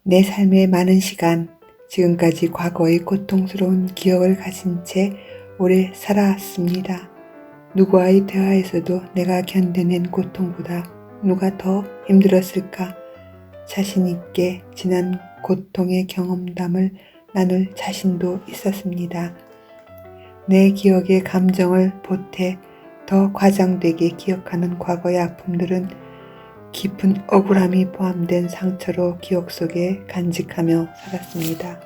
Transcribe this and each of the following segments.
내 삶의 많은 시간, 지금까지 과거의 고통스러운 기억을 가진 채 오래 살아왔습니다. 누구와의 대화에서도 내가 견뎌낸 고통보다 누가 더 힘들었을까 자신 있게 지난 고통의 경험담을 나눌 자신도 있었습니다. 내 기억의 감정을 보태 더 과장되게 기억하는 과거의 아픔들은 깊은 억울함이 포함된 상처로 기억 속에 간직하며 살았습니다.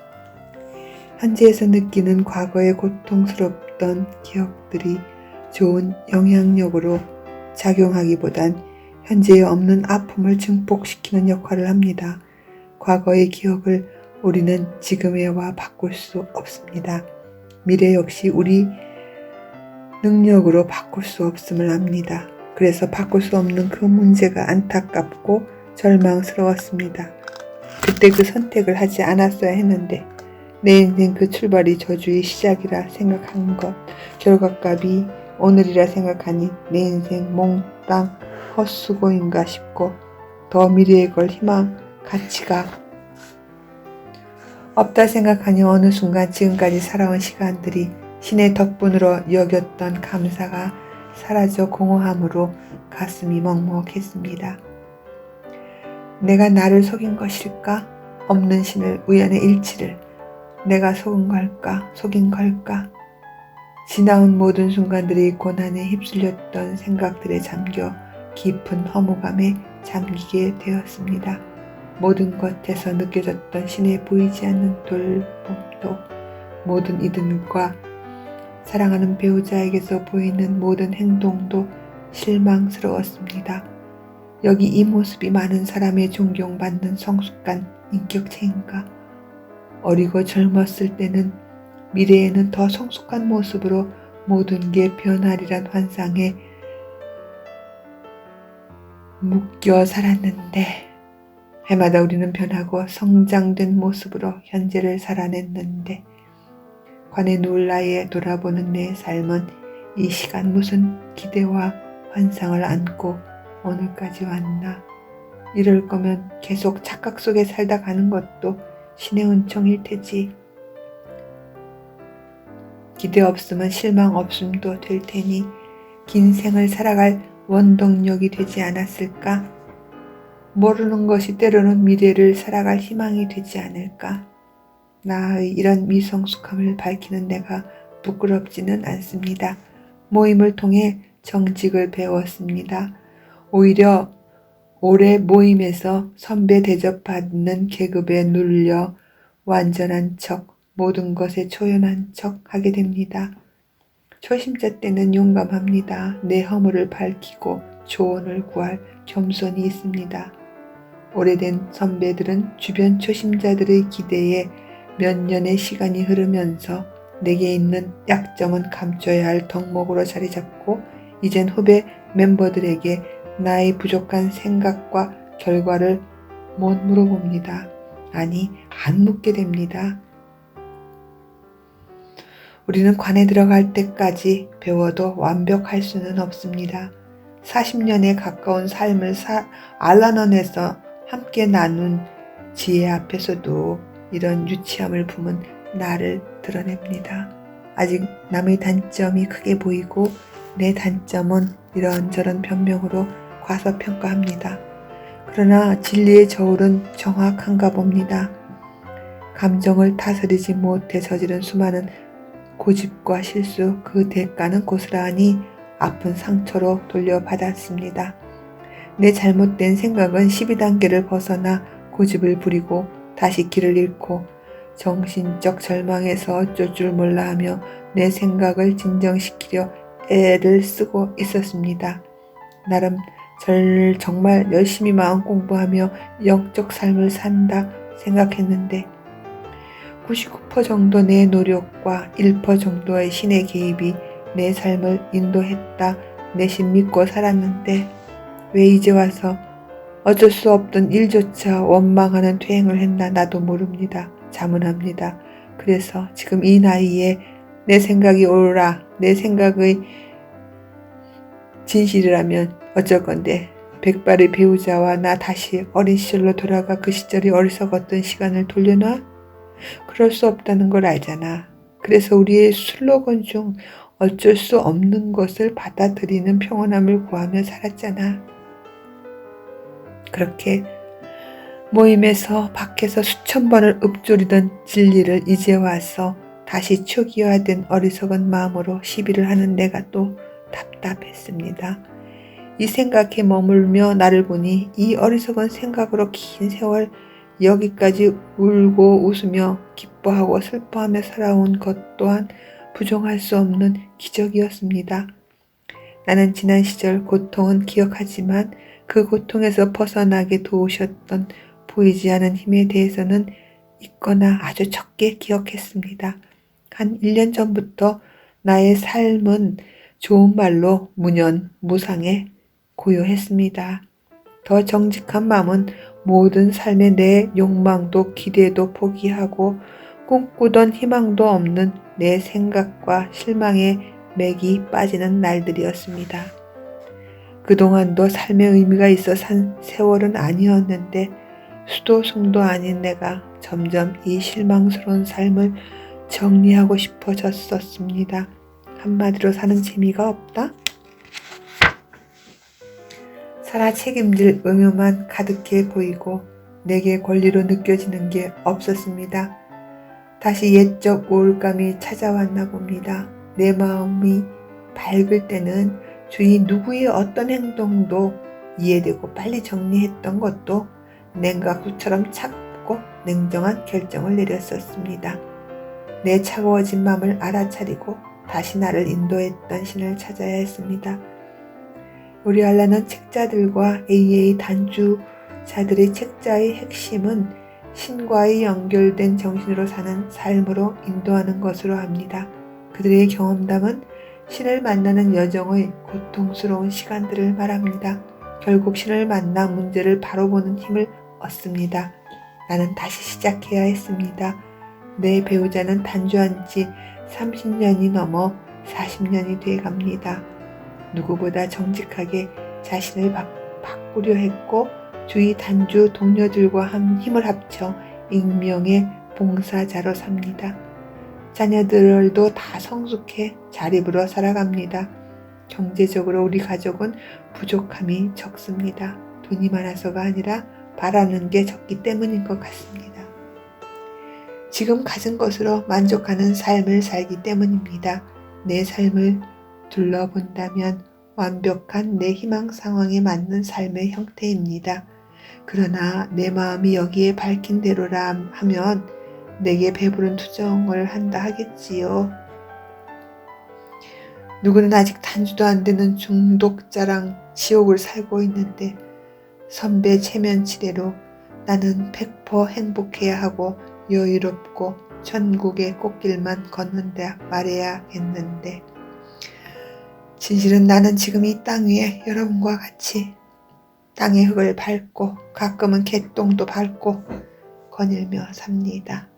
현재에서 느끼는 과거의 고통스럽던 기억들이 좋은 영향력으로 작용하기보단 현재에 없는 아픔을 증폭시키는 역할을 합니다. 과거의 기억을 우리는 지금에 와 바꿀 수 없습니다. 미래 역시 우리 능력으로 바꿀 수 없음을 압니다. 그래서 바꿀 수 없는 그 문제가 안타깝고 절망스러웠습니다. 그때 그 선택을 하지 않았어야 했는데 내 인생 그 출발이 저주의 시작이라 생각한 것, 결과값이 오늘이라 생각하니 내 인생 몽땅 헛수고인가 싶고 더 미래에 걸 희망, 가치가 없다 생각하니 어느 순간 지금까지 살아온 시간들이 신의 덕분으로 여겼던 감사가 사라져 공허함으로 가슴이 먹먹했습니다. 내가 나를 속인 것일까? 없는 신을 우연의 일치를 내가 속은 걸까? 속인 걸까? 지나온 모든 순간들이 고난에 휩쓸렸던 생각들에 잠겨 깊은 허무감에 잠기게 되었습니다. 모든 것에서 느껴졌던 신의 보이지 않는 돌봄도 모든 이들과 사랑하는 배우자에게서 보이는 모든 행동도 실망스러웠습니다. 여기 이 모습이 많은 사람의 존경받는 성숙한 인격체인가? 어리고 젊었을 때는 미래에는 더 성숙한 모습으로 모든 게 변하리란 환상에 묶여 살았는데 해마다 우리는 변하고 성장된 모습으로 현재를 살아냈는데 관에 누울 나이에 돌아보는 내 삶은 이 시간 무슨 기대와 환상을 안고 오늘까지 왔나. 이럴 거면 계속 착각 속에 살다 가는 것도 신의 은총일 테지. 기대 없으면 실망 없음도 될 테니 긴 생을 살아갈 원동력이 되지 않았을까? 모르는 것이 때로는 미래를 살아갈 희망이 되지 않을까? 나의 이런 미성숙함을 밝히는 내가 부끄럽지는 않습니다. 모임을 통해 정직을 배웠습니다. 오히려 올해 모임에서 선배 대접받는 계급에 눌려 완전한 척, 모든 것에 초연한 척 하게 됩니다. 초심자 때는 용감합니다. 내 허물을 밝히고 조언을 구할 겸손이 있습니다. 오래된 선배들은 주변 초심자들의 기대에 몇 년의 시간이 흐르면서 내게 있는 약점은 감춰야 할 덕목으로 자리 잡고 이젠 후배 멤버들에게 나의 부족한 생각과 결과를 못 물어봅니다. 아니, 안 묻게 됩니다. 우리는 관에 들어갈 때까지 배워도 완벽할 수는 없습니다. 40년에 가까운 삶을 알라넌에서 함께 나눈 지혜 앞에서도 이런 유치함을 품은 나를 드러냅니다. 아직 남의 단점이 크게 보이고 내 단점은 이런저런 변명으로 과소평가합니다. 그러나 진리의 저울은 정확한가 봅니다. 감정을 다스리지 못해 저지른 수많은 고집과 실수, 그 대가는 고스란히 아픈 상처로 돌려받았습니다. 내 잘못된 생각은 12단계를 벗어나 고집을 부리고 다시 길을 잃고 정신적 절망에서 어쩔 줄 몰라 하며 내 생각을 진정시키려 애를 쓰고 있었습니다. 나름 정말 열심히 마음 공부하며 영적 삶을 산다 생각했는데 99% 정도 내 노력과 1% 정도의 신의 개입이 내 삶을 인도했다 내심 믿고 살았는데 왜 이제 와서 어쩔 수 없던 일조차 원망하는 퇴행을 했나 나도 모릅니다. 자문합니다. 그래서 지금 이 나이에 내 생각이 옳으라, 내 생각의 진실이라면 어쩔 건데 백발의 배우자와 나 다시 어린 시절로 돌아가 그 시절이 어리석었던 시간을 돌려놔? 그럴 수 없다는 걸 알잖아. 그래서 우리의 슬로건 중 어쩔 수 없는 것을 받아들이는 평온함을 구하며 살았잖아. 그렇게 모임에서 밖에서 수천 번을 읊조리던 진리를 이제 와서 다시 초기화된 어리석은 마음으로 시비를 하는 내가 또 답답했습니다. 이 생각에 머물며 나를 보니 이 어리석은 생각으로 긴 세월 여기까지 울고 웃으며 기뻐하고 슬퍼하며 살아온 것 또한 부정할 수 없는 기적이었습니다. 나는 지난 시절 고통은 기억하지만 그 고통에서 벗어나게 도우셨던 보이지 않은 힘에 대해서는 있거나 아주 적게 기억했습니다. 한 1년 전부터 나의 삶은 좋은 말로 무념무상해 고요했습니다. 더 정직한 마음은 모든 삶의 내 욕망도 기대도 포기하고 꿈꾸던 희망도 없는 내 생각과 실망에 맥이 빠지는 날들이었습니다. 그동안도 삶의 의미가 있어 산 세월은 아니었는데 수도 승도 아닌 내가 점점 이 실망스러운 삶을 정리하고 싶어졌었습니다. 한마디로 사는 재미가 없다? 살아 책임질 의무만 가득해 보이고 내게 권리로 느껴지는 게 없었습니다. 다시 옛적 우울감이 찾아왔나 봅니다. 내 마음이 밝을 때는 주위 누구의 어떤 행동도 이해되고 빨리 정리했던 것도 냉각구처럼 차갑고 냉정한 결정을 내렸었습니다. 내 차가워진 마음을 알아차리고 다시 나를 인도했던 신을 찾아야 했습니다. 우리 알라는 책자들과 AA 단주자들의 책자의 핵심은 신과의 연결된 정신으로 사는 삶으로 인도하는 것으로 압니다. 그들의 경험담은 신을 만나는 여정의 고통스러운 시간들을 말합니다. 결국 신을 만나 문제를 바로 보는 힘을 얻습니다. 나는 다시 시작해야 했습니다. 내 배우자는 단주한 지 30년이 넘어 40년이 돼 갑니다. 누구보다 정직하게 자신을 바꾸려 했고 주위 단주 동료들과 힘을 합쳐 익명의 봉사자로 삽니다. 자녀들도 다 성숙해 자립으로 살아갑니다. 경제적으로 우리 가족은 부족함이 적습니다. 돈이 많아서가 아니라 바라는 게 적기 때문인 것 같습니다. 지금 가진 것으로 만족하는 삶을 살기 때문입니다. 내 삶을 둘러본다면 완벽한 내 희망 상황에 맞는 삶의 형태입니다. 그러나 내 마음이 여기에 밝힌 대로라 하면 내게 배부른 투정을 한다 하겠지요. 누구는 아직 단주도 안 되는 중독자랑 지옥을 살고 있는데 선배 체면치레로 나는 100% 행복해야 하고 여유롭고 천국의 꽃길만 걷는다 말해야겠는데 진실은 나는 지금 이 땅 위에 여러분과 같이 땅의 흙을 밟고 가끔은 개똥도 밟고 거닐며 삽니다.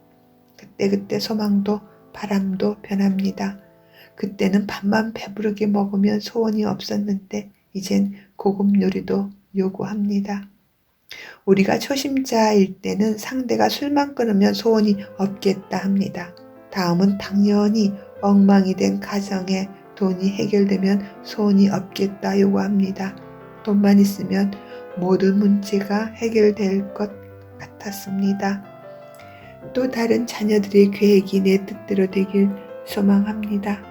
그때 소망도 바람도 변합니다. 그때는 밥만 배부르게 먹으면 소원이 없었는데 이젠 고급 요리도 요구합니다. 우리가 초심자일 때는 상대가 술만 끊으면 소원이 없겠다 합니다. 다음은 당연히 엉망이 된 가정에 돈이 해결되면 소원이 없겠다 요구합니다. 돈만 있으면 모든 문제가 해결될 것 같았습니다. 또 다른 자녀들의 계획이 내 뜻대로 되길 소망합니다.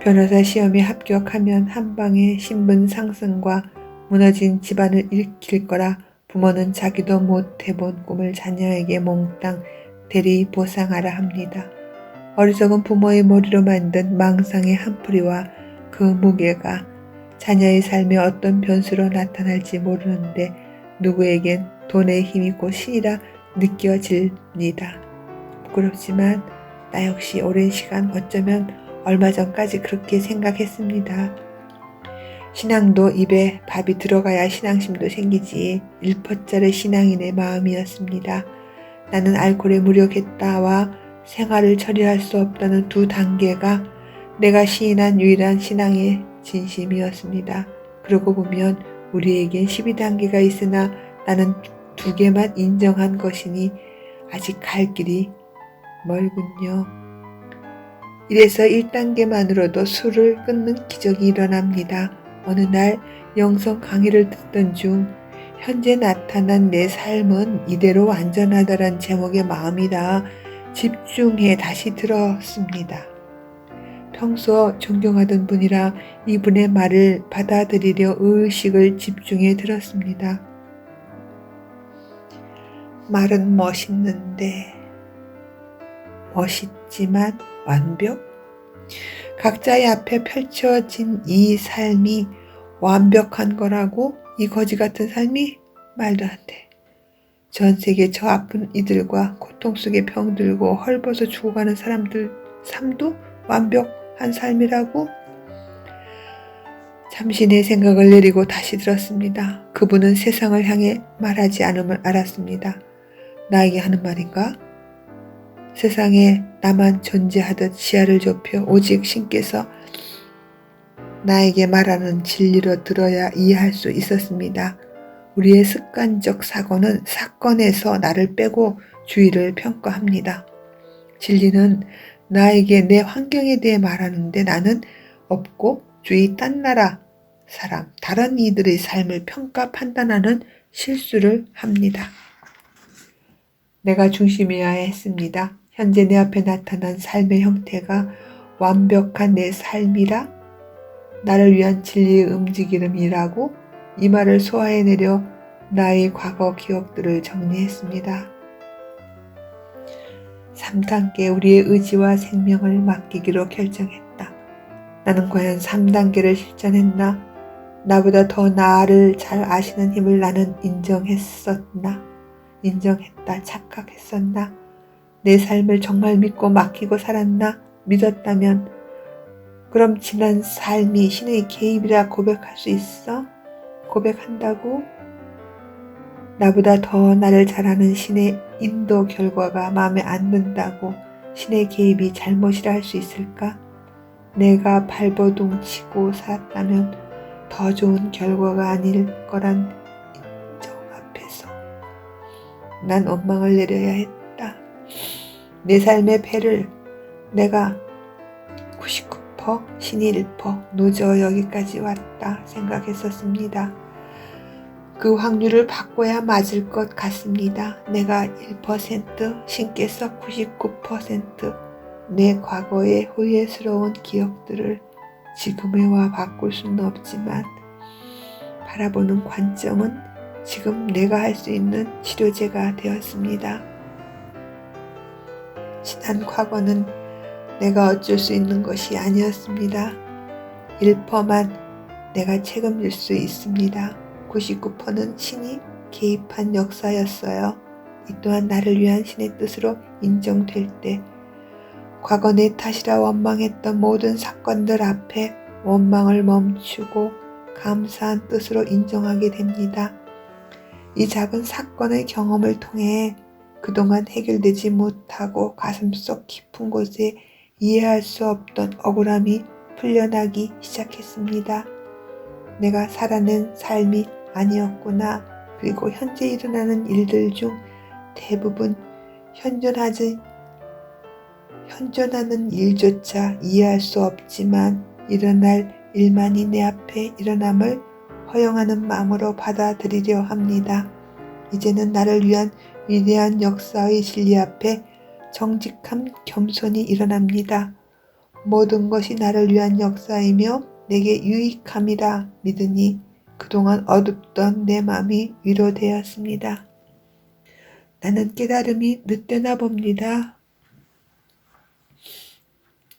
변호사 시험에 합격하면 한방에 신분 상승과 무너진 집안을 일으킬 거라 부모는 자기도 못 해본 꿈을 자녀에게 몽땅 대리 보상하라 합니다. 어리석은 부모의 머리로 만든 망상의 한풀이와 그 무게가 자녀의 삶에 어떤 변수로 나타날지 모르는데 누구에겐 돈의 힘이 곧 신이라 느껴집니다. 부끄럽지만 나 역시 오랜 시간 어쩌면 얼마 전까지 그렇게 생각했습니다. 신앙도 입에 밥이 들어가야 신앙심도 생기지 1%짜리 신앙이 내 마음이었습니다. 나는 알코올에 무력했다와 생활을 처리할 수 없다는 2단계가 내가 시인한 유일한 신앙의 진심이었습니다. 그러고 보면 우리에겐 12단계가 있으나 나는 2개만 인정한 것이니 아직 갈 길이 멀군요. 이래서 1단계만으로도 술을 끊는 기적이 일어납니다. 어느 날 영성 강의를 듣던 중 현재 나타난 내 삶은 이대로 완전하다란 제목의 마음이라 집중해 다시 들었습니다. 평소 존경하던 분이라 이분의 말을 받아들이려 의식을 집중해 들었습니다. 말은 멋있는데 멋있지만 완벽? 각자의 앞에 펼쳐진 이 삶이 완벽한 거라고? 이 거지 같은 삶이? 말도 안 돼. 전 세계 저 아픈 이들과 고통 속에 병들고 헐벗어 죽어가는 사람들 삶도 완벽한 삶이라고? 잠시 내 생각을 내리고 다시 들었습니다. 그분은 세상을 향해 말하지 않음을 알았습니다. 나에게 하는 말인가? 세상에 나만 존재하듯 시야를 좁혀 오직 신께서 나에게 말하는 진리로 들어야 이해할 수 있었습니다. 우리의 습관적 사고는 사건에서 나를 빼고 주위를 평가합니다. 진리는 나에게 내 환경에 대해 말하는데 나는 없고 주위 딴 나라 사람, 다른 이들의 삶을 평가 판단하는 실수를 합니다. 내가 중심이어야 했습니다. 현재 내 앞에 나타난 삶의 형태가 완벽한 내 삶이라 나를 위한 진리의 움직임이라고 이 말을 소화해내려 나의 과거 기억들을 정리했습니다. 3단계 우리의 의지와 생명을 맡기기로 결정했다. 나는 과연 3단계를 실천했나? 나보다 더 나를 잘 아시는 힘을 나는 인정했다. 착각했었나? 내 삶을 정말 믿고 맡기고 살았나? 믿었다면 그럼 지난 삶이 신의 개입이라 고백할 수 있어? 고백한다고? 나보다 더 나를 잘 아는 신의 인도 결과가 마음에 안 든다고 신의 개입이 잘못이라 할 수 있을까? 내가 발버둥 치고 살았다면 더 좋은 결과가 아닐 거란 인정 앞에서 난 원망을 내려야 했다. 내 삶의 배를 내가 99%, 신이 1% 노저 여기까지 왔다 생각했었습니다. 그 확률을 바꿔야 맞을 것 같습니다. 내가 1%, 신께서 99%, 내 과거의 후회스러운 기억들을 지금에 와 바꿀 수는 없지만 바라보는 관점은 지금 내가 할 수 있는 치료제가 되었습니다. 지난 과거는 내가 어쩔 수 있는 것이 아니었습니다. 1%만 내가 책임질 수 있습니다. 99%는 신이 개입한 역사였어요. 이 또한 나를 위한 신의 뜻으로 인정될 때 과거 내 탓이라 원망했던 모든 사건들 앞에 원망을 멈추고 감사한 뜻으로 인정하게 됩니다. 이 작은 사건의 경험을 통해 그동안 해결되지 못하고 가슴속 깊은 곳에 이해할 수 없던 억울함이 풀려나기 시작했습니다. 내가 살아낸 삶이 아니었구나. 그리고 현재 일어나는 일들 중 대부분 현존하는 일조차 이해할 수 없지만 일어날 일만이 내 앞에 일어남을 허용하는 마음으로 받아들이려 합니다. 이제는 나를 위한 위대한 역사의 진리 앞에 정직한 겸손이 일어납니다. 모든 것이 나를 위한 역사이며 내게 유익함이라 믿으니 그동안 어둡던 내 마음이 위로되었습니다. 나는 깨달음이 늦되나 봅니다.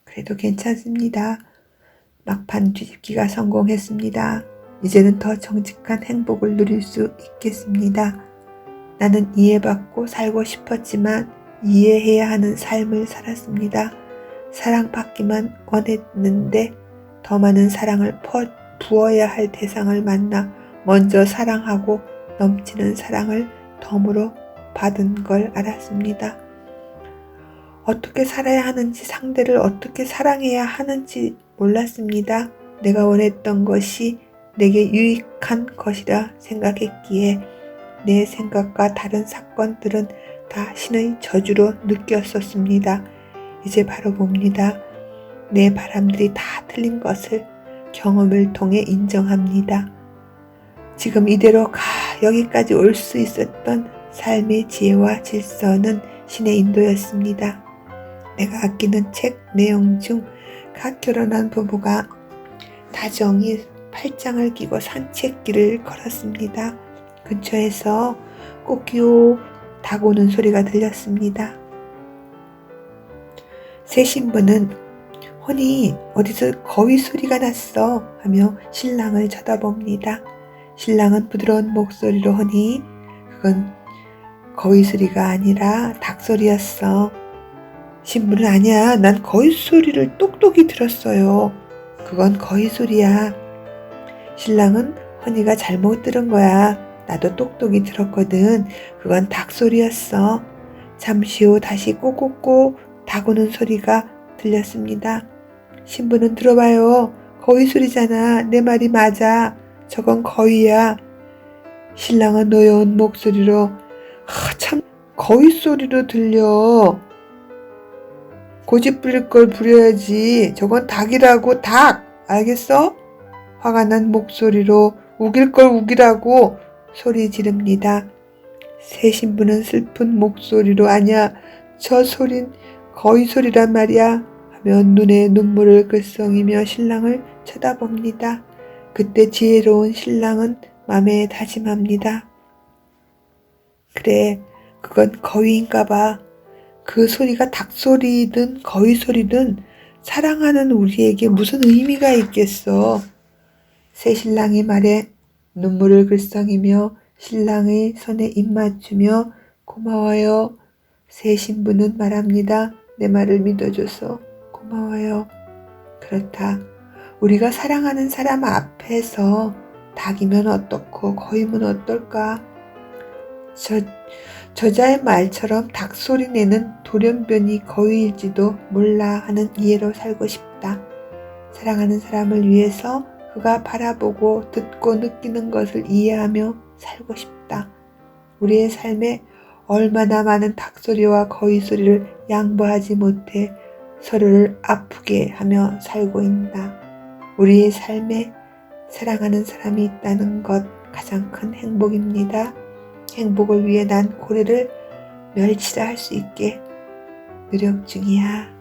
그래도 괜찮습니다. 막판 뒤집기가 성공했습니다. 이제는 더 정직한 행복을 누릴 수 있겠습니다. 나는 이해받고 살고 싶었지만 이해해야 하는 삶을 살았습니다. 사랑받기만 원했는데 더 많은 사랑을 부어야 할 대상을 만나 먼저 사랑하고 넘치는 사랑을 덤으로 받은 걸 알았습니다. 어떻게 살아야 하는지, 상대를 어떻게 사랑해야 하는지 몰랐습니다. 내가 원했던 것이 내게 유익한 것이라 생각했기에 내 생각과 다른 사건들은 다 신의 저주로 느꼈었습니다. 이제 바로 봅니다. 내 바람들이 다 틀린 것을 경험을 통해 인정합니다. 지금 이대로 여기까지 올 수 있었던 삶의 지혜와 질서는 신의 인도였습니다. 내가 아끼는 책 내용 중 각 결혼한 부부가 다정히 팔짱을 끼고 산책길을 걸었습니다. 근처에서 꼬끼오 다고는 소리가 들렸습니다. 새 신부는 허니 어디서 거위 소리가 났어 하며 신랑을 쳐다봅니다. 신랑은 부드러운 목소리로 허니 그건 거위 소리가 아니라 닭 소리였어. 신부는 아니야. 난 거위 소리를 똑똑히 들었어요. 그건 거위 소리야. 신랑은 허니가 잘못 들은 거야. 나도 똑똑히 들었거든. 그건 닭 소리였어. 잠시 후 다시 꼬꼬꼬 다구는 소리가 들렸습니다. 신부는 들어봐요. 거위 소리잖아. 내 말이 맞아. 저건 거위야. 신랑은 노여운 목소리로 참 거위 소리로 들려. 고집 부릴 걸 부려야지. 저건 닭이라고. 닭. 알겠어? 화가 난 목소리로 우길 걸 우기라고 소리 지릅니다. 새 신부는 슬픈 목소리로 아냐. 저 소린 거위 소리란 말이야. 하며 눈에 눈물을 글썽이며 신랑을 쳐다봅니다. 그때 지혜로운 신랑은 맘에 다짐합니다. 그래, 그건 거위인가 봐. 그 소리가 닭소리든 거위 소리든 사랑하는 우리에게 무슨 의미가 있겠어. 새 신랑의 말에 눈물을 글썽이며 신랑의 손에 입 맞추며 고마워요. 새 신부는 말합니다. 내 말을 믿어줘서 고마워요. 그렇다. 우리가 사랑하는 사람 앞에서 닭이면 어떻고 거위면 어떨까? 저자의 말처럼 닭소리 내는 돌연변이 거위일지도 몰라 하는 이해로 살고 싶다. 사랑하는 사람을 위해서 그가 바라보고 듣고 느끼는 것을 이해하며 살고 싶다. 우리의 삶에 얼마나 많은 닭소리와 거위소리를 양보하지 못해 서로를 아프게 하며 살고 있나. 우리의 삶에 사랑하는 사람이 있다는 것 가장 큰 행복입니다. 행복을 위해 난 고래를 멸치라 할 수 있게 노력 중이야.